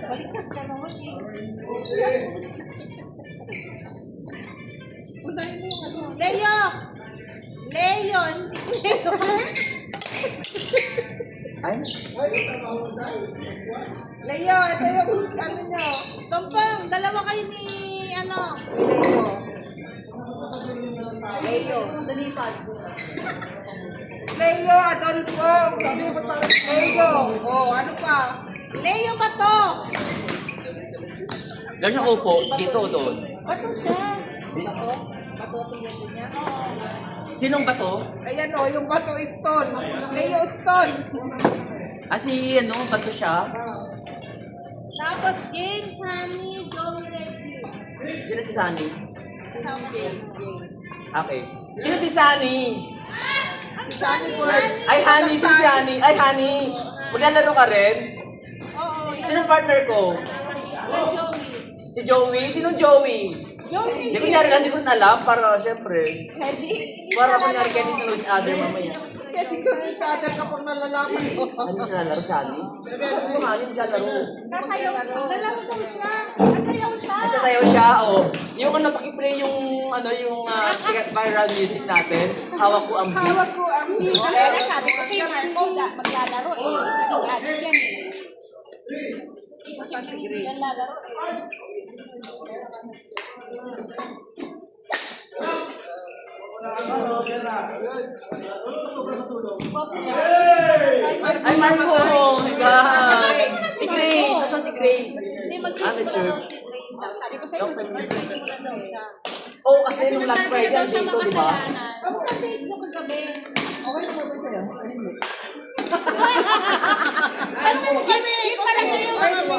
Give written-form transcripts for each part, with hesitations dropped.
Balikas ka naman eh. Leo! Leo! Leo! Ay? Leo, ito yung ano nyo. Tompong, dalawa kayo ni ano? Leo. Leo. Dalipad. Leo, Adolfo. Leo. Oh, ano pa? Leo ba to? Ganyan ako po, dito o doon. Bato siya. Bato? Bato ang pinito niya? Sinong bato? Ayan o, yung bato is stone. Leo stone. Ah, si ano, bato siya? Tapos James, Honey, Joey, Reggie. Sino si Sunny? Kasama James. Okay. Sino si Sunny? Si Sunny Bird. Ay, Honey, si Sunny. Ay, Honey. Maglalaro ka rin? Oo. Sino partner ko? Joey. Si Joey? Sinong Joey? Joey. Hindi ko nyari, hindi ko na alam para syempre. Ready? Para ko nyari getting to know each other mamaya. Kasi ko rin sa other kapag nalalaman ko. Ano siya nalaro, Sunny? Ano nga, ano siya laro? Kasayaw. Nalaro ko siya. Kasayaw siya. Nagsasayaw siya, o. Yung ano, pakiplay yung, ano, yung sikat viral music natin. Hawak ko ang beat. Hawak ko ang beat. Kaya sabi ko kay Marco, maglalaro eh. Sige, gadget yan eh. Kasi hindi yan lalaro eh. Ay, Marco! Higa! Si Grace! Asan si Grace? Hindi Ano, church? Sabi ko sa'yo, mag-birthday mo na daw siya. Oh, kasi nung last Friday, ang date ko, di ba? Ano sa date mo kagabi? Okay naman ba sa'yo? Ano mo kami? Yung talaga yung Tanongin mo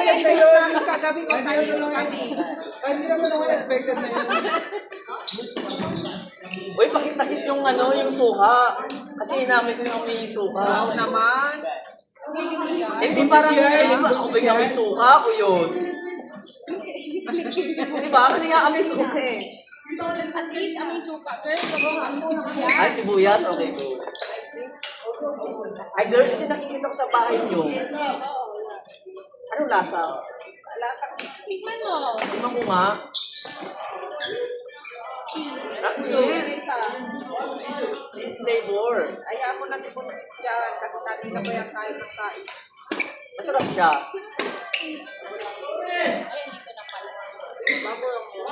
yung date namin kagabi ko tayo kami. Hindi naman ako expected na yun. Uy, pakit-takit yung ano, yung suka. Kasi inamin ko yung may suka. Wow naman. Hindi parang ako bigyan may suka ako yun. Diba? Kasi nga kami suka eh. at least aming suka. Girl, gawin kami sibuyas. Ay, sibuyat? Okay, go. Ay, girl, kasi nakikita ko sa bahay nyo. Anong lasa? Tikman mo. Tingnan ko nga. Cheese flavor. Ayaw mo na si Buntis dyan kasi kanina ko yung kain ng kain. Masarap siya. Bago lang mo.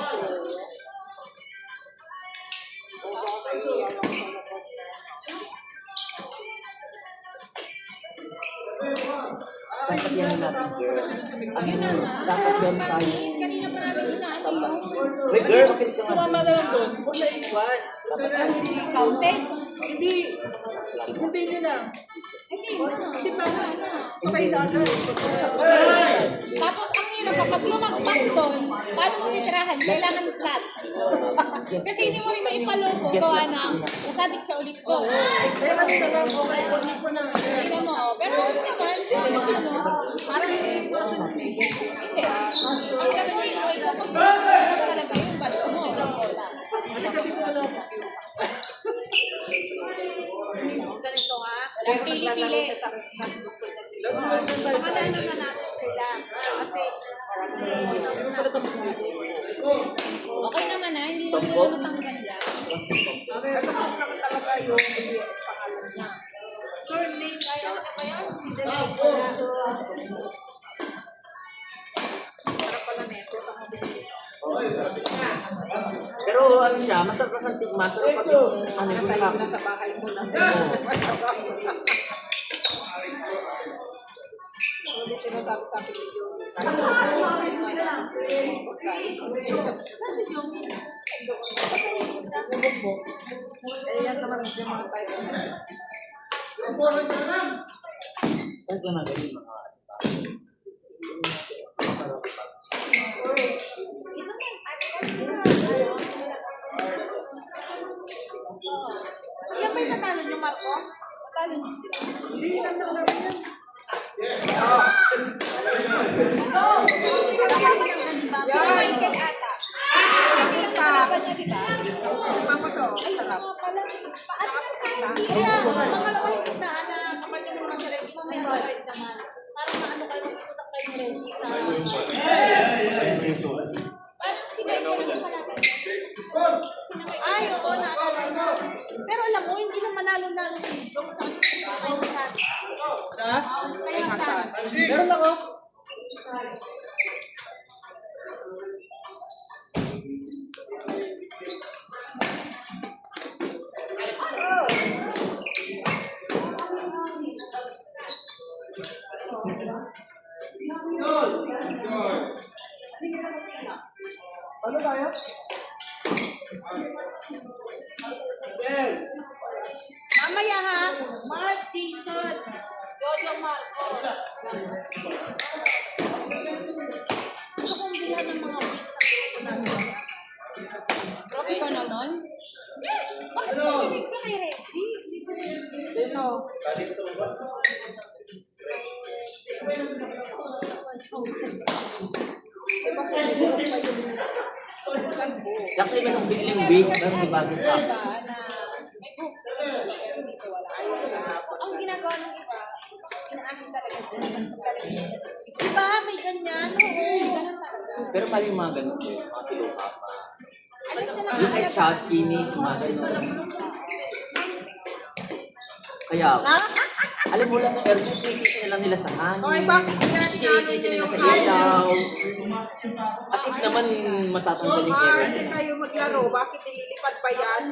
Dapat yan natin, girl. Dapat yan tayo. Kanina pa namin hinahanap yung Wait, girl, makinig ka nga. Sumama na lang doon. Huwag na iwan. counted. Hindi. Hindi lang. Hindi. Kasi para patay na agad. Tapos ang hirap kapag lumagpas doon, paano mo titirahan? Kailangan flat. Kasi hindi mo rin maipaloko gawa ng nasabit sa ulit ko. Kaya kami na lang. Okay, huwag ko na. Tingnan mo, pero ano naman, parang hindi. Ang gagawin mo, ikaw pag talaga yung bato mo. Ganito nga. Pili-pili. Pakala naman natin sila. Kasi Okay naman ha, hindi naman nila natanggal yan. naman talaga yung pangalan niya. Surname, kaya na ba yan? Hindi na yung para pala neto sa mabili. Pero ano siya, masarap na sa tigman. Pero pag yung ano yung Tayo na sa bahay mo na. Hindi sinasabi ko yun. Eh, yan naman hindi naman tayo. Ito na ganyan mga Yan ba yung natalo niyo, Marco? Natalo niyo sila. Hindi lang nakalaro yan. Yan. Michael ata. Kalaban niya, di ba? Mama to, sarap. Paano na kaya? Pangalawa yung kita na kapatid mo Parang si Benny lang palagi. Ay, oo na. Pero alam mo, hindi na manalo-nalo si Dong sa Kaya saan? Meron ako. Ano tayo? Mamaya ha, Mark Dixon, Jojo Marco. Gusto kong bilhan ng mga beats sa grupo namin. Tropi ko naman. Bakit makinig ka kay Reggie? Sino? Diba kung hindi ko pa yung kanbo? Actually, may nang bigling big na may bagong Diba app. na may book. Pero dito wala. Ang ginagawa ng iba, inaamin talaga sila. Diba? May ganyan? Oo. Ganun talaga. Pero mali yung mga ganun eh, mga kiluha pa. Alam ko na Yung headshot, kinis, mga ganun. Kaya, alam mo lang, pero sisisi na lang nila sa hangin. Okay, bakit yan? Sisisi nila sa ilaw. At hindi naman matatanggal yung Ah, error. hindi kayo maglaro. Bakit nililipad pa yan?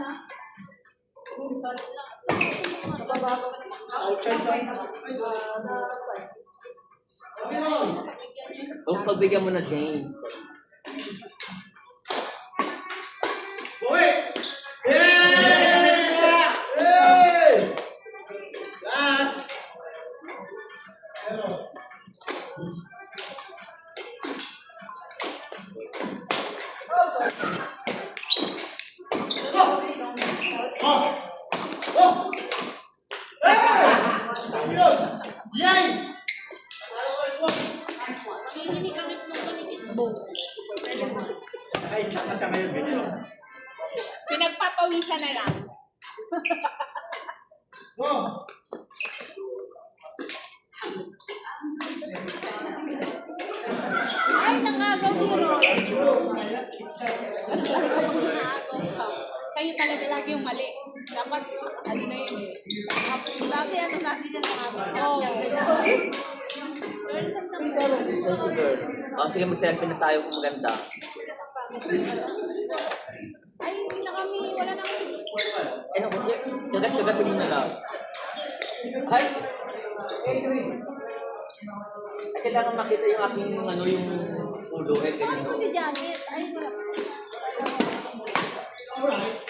Kung pagbigyan mo na Jane. Pinagpapawisan na lang. Ay, nangagaw ni Roy. Nangagaw ka. Kayo talaga lagi yung mali. Dapat, ano na yun eh. Dati ano natin yan mga Oo. Thank you, girl. Oh, sige, mag-selfie na tayo kung maganda. Ay, hindi na kami. Wala na kami. Eh, no, kagat-kagatin mo na lang. Ay! Ay, kailangan makita yung aking, ano, yung ulo. Eh, ganyan. Ano si Janet? Ay, wala. Okay.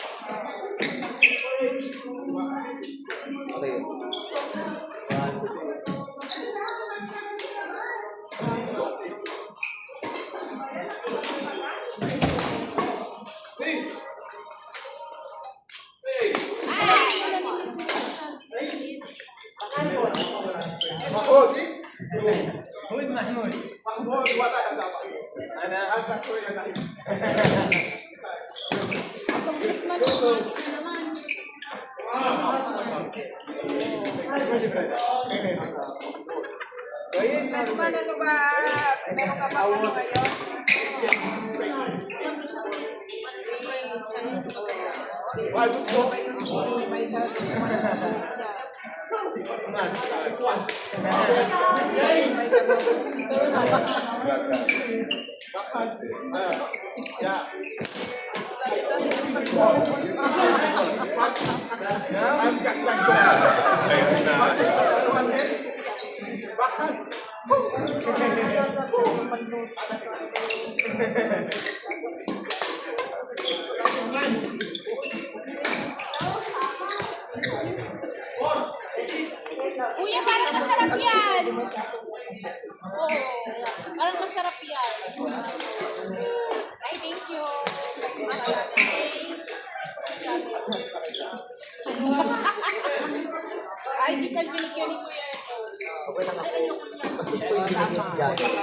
Itong Christmas, romantic na naman. Ano ba, ano ba? Meron ka ba ano ngayon? Kuya, parang masarap yan. Oo, parang masarap yan. Ay, thank you. Ay, di ka binigyan ni Kuya ito. Okay lang ako. Mas gusto ko yung binigyan si Jackie.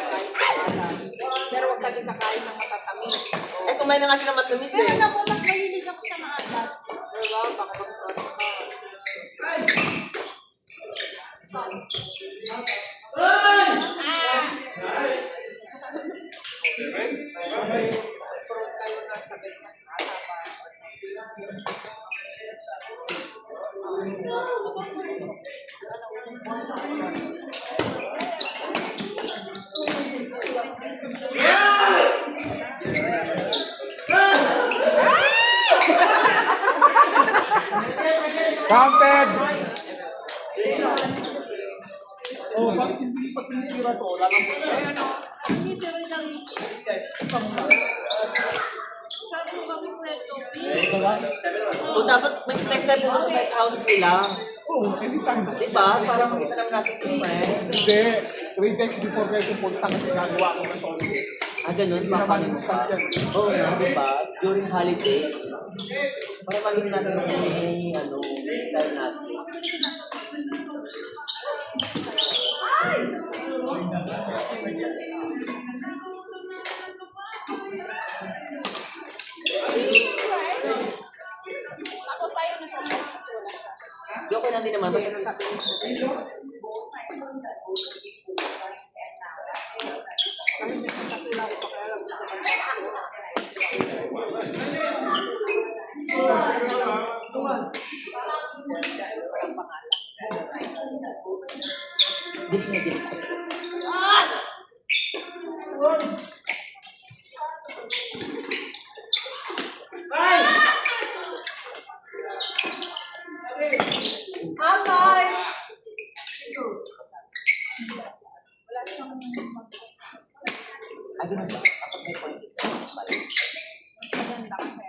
Pero huwag ka din kakain ng matatamis. Eh, kumain na nga siya ng matamis Pero eh. alam mo, mas mahilig ako sa maalat. Diba? Baka mag-ano ka. Counted! Oh, bakit hindi pa tinitira to? Wala lang po. O dapat may test mo sa test house nila. Oo, anytime. Diba? Para makita naman natin si friend. Hindi. 3 days before kayo pupunta kasi gagawa ko ng todo. Ganun. Hindi naman instant yan. Oo, diba? During holiday. Para makita natin yung style natin. Ako tayo na sa Okay lang din naman. Basta nasabi mo. Outside! Ay, ganun ba? Kapag may policies sa balik. maganda kasi.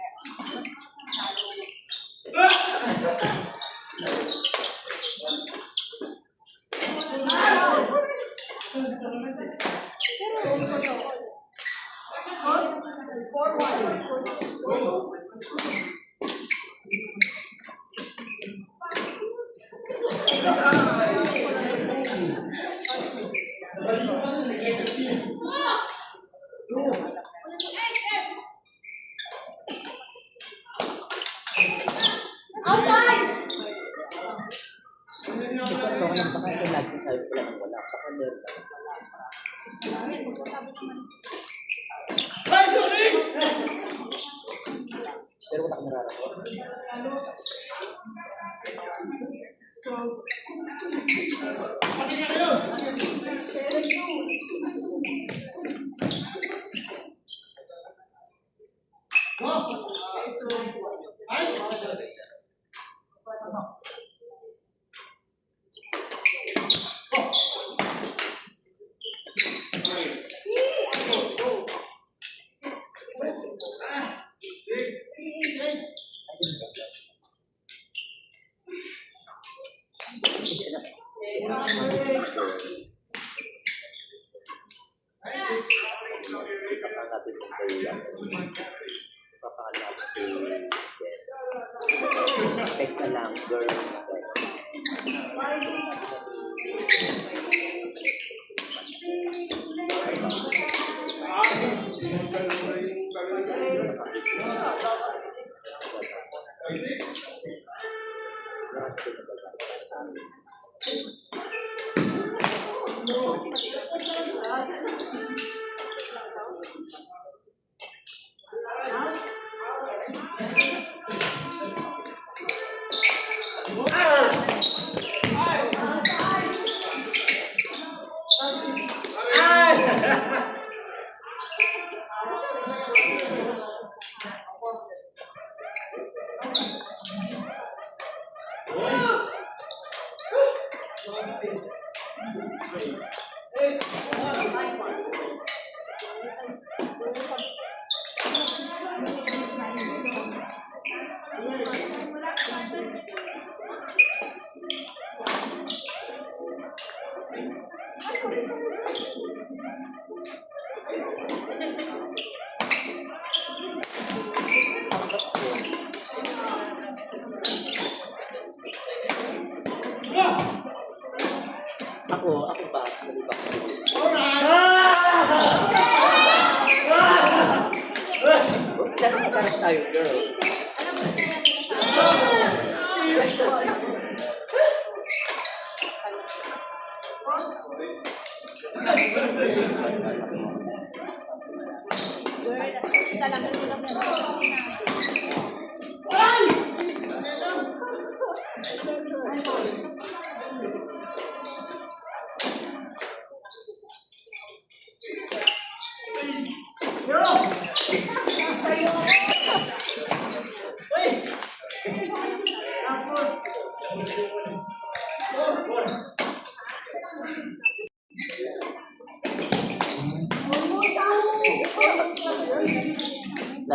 Ito ka lang baka ito lagi sabi ko lang wala. Baka meron ka. Pero wala kang nararamdaman. Text na lang, girl. Ako ba? Saan magkaroon tayo, girl?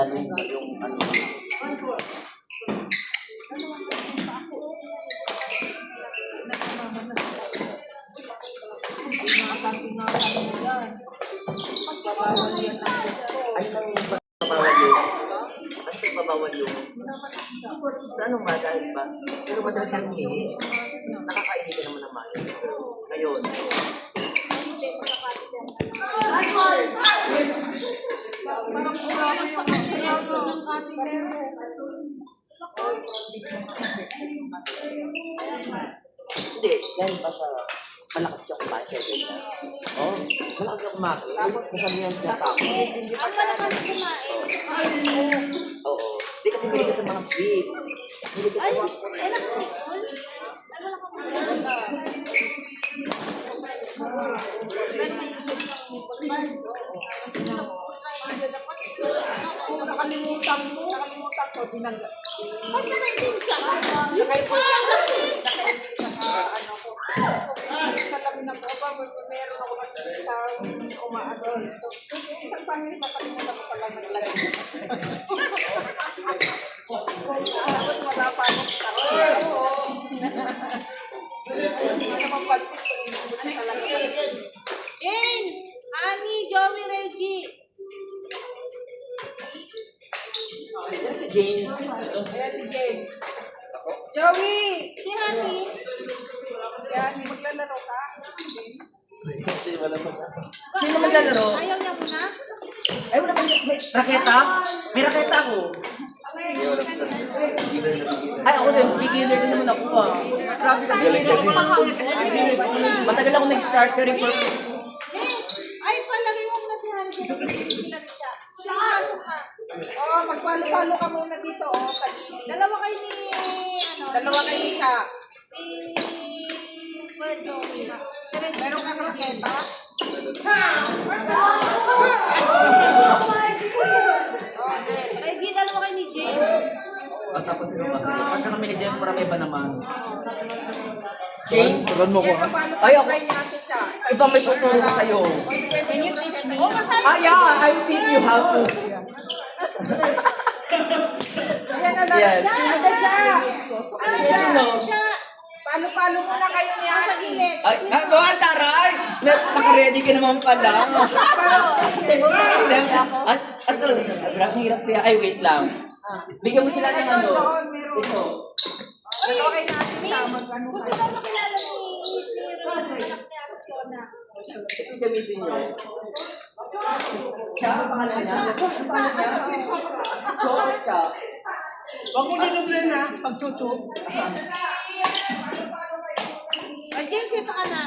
tanong ko yung ano. Ano nang babawal yun? Ano nang babawal yun? Sa anong ba dahil ba? Pero madalas kang humihi. Nakakainin ka naman ng mayo. Ngayon. Hindi, dahil ba siya malakas siya kumain siya. Oo, malakas siya kumain. Kasabihan siya pa. Ang malakas kumain. Oo. Hindi kasi pili ka sa mga sweet. Pili ka Ay, sa mga wala kasi. Ay, wala kang kumain. Nakalimutan ko, binangga. Ba't nakaitin ka? Sa labi ng baba, meron ako kasi sa umaano. Isang pangit, nakalimutan ko pala naglagay. Tapos wala pa ako sa ano naman palpit ko, inubos ko talaga. James! Ani, Joey, Reggie! Yan si James. Ayan si James. Joey! Si Honey! Yan, maglalaro ka. Sino maglalaro? Ayaw niya muna? Ay, wala pa may raketa? May raketa ako. Ay, ako din. Beginner din naman ako ah. Grabe ka. Matagal ako nag-start pero yung Ay, palagay mo muna si Honey. Siya! ka. Oh, magpalo-palo ka muna dito, oh, sa gilid. Dalawa kayo ni, ano? Dalawa kayo siya. Joey. Meron kang raketa? Reggie, dalawa kayo ni James. At tapos pagka kami ni James, marami ba naman? James? Sagan mo ko ha. Ay, ako. Try natin siya. Iba may tuturo ko sa'yo. Can you teach me? Oh, kasali. Ah, yeah, I will teach you how to. Ayan na lang. Yes. Ano siya? Ano? Palo-palo muna kayo niya. Sa gilid. Ay, ang taray! Naka-ready ka naman pala. At ang hirap kaya. Ay, wait lang. Bigyan mo sila ng ano. Ito. Dalawa kayo natin siya. Mag-ano Gusto kayo. ko makilala ni anak ni Ate Fiona. Ito gamitin nyo. Siya, ang pangalan niya. Ang pangalan niya. Chocolate siya. Huwag mo nilublan ha, pag-chuchu. Ay, James, ito ka na.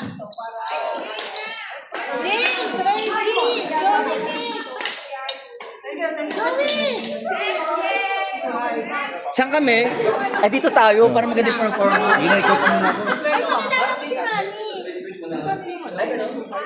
James, Reggie, Joey! Saan kami? Ay, dito tayo para maganda yung performance. Hindi na, ikot muna ako. Ano kilala si Honey? Ay, ganun.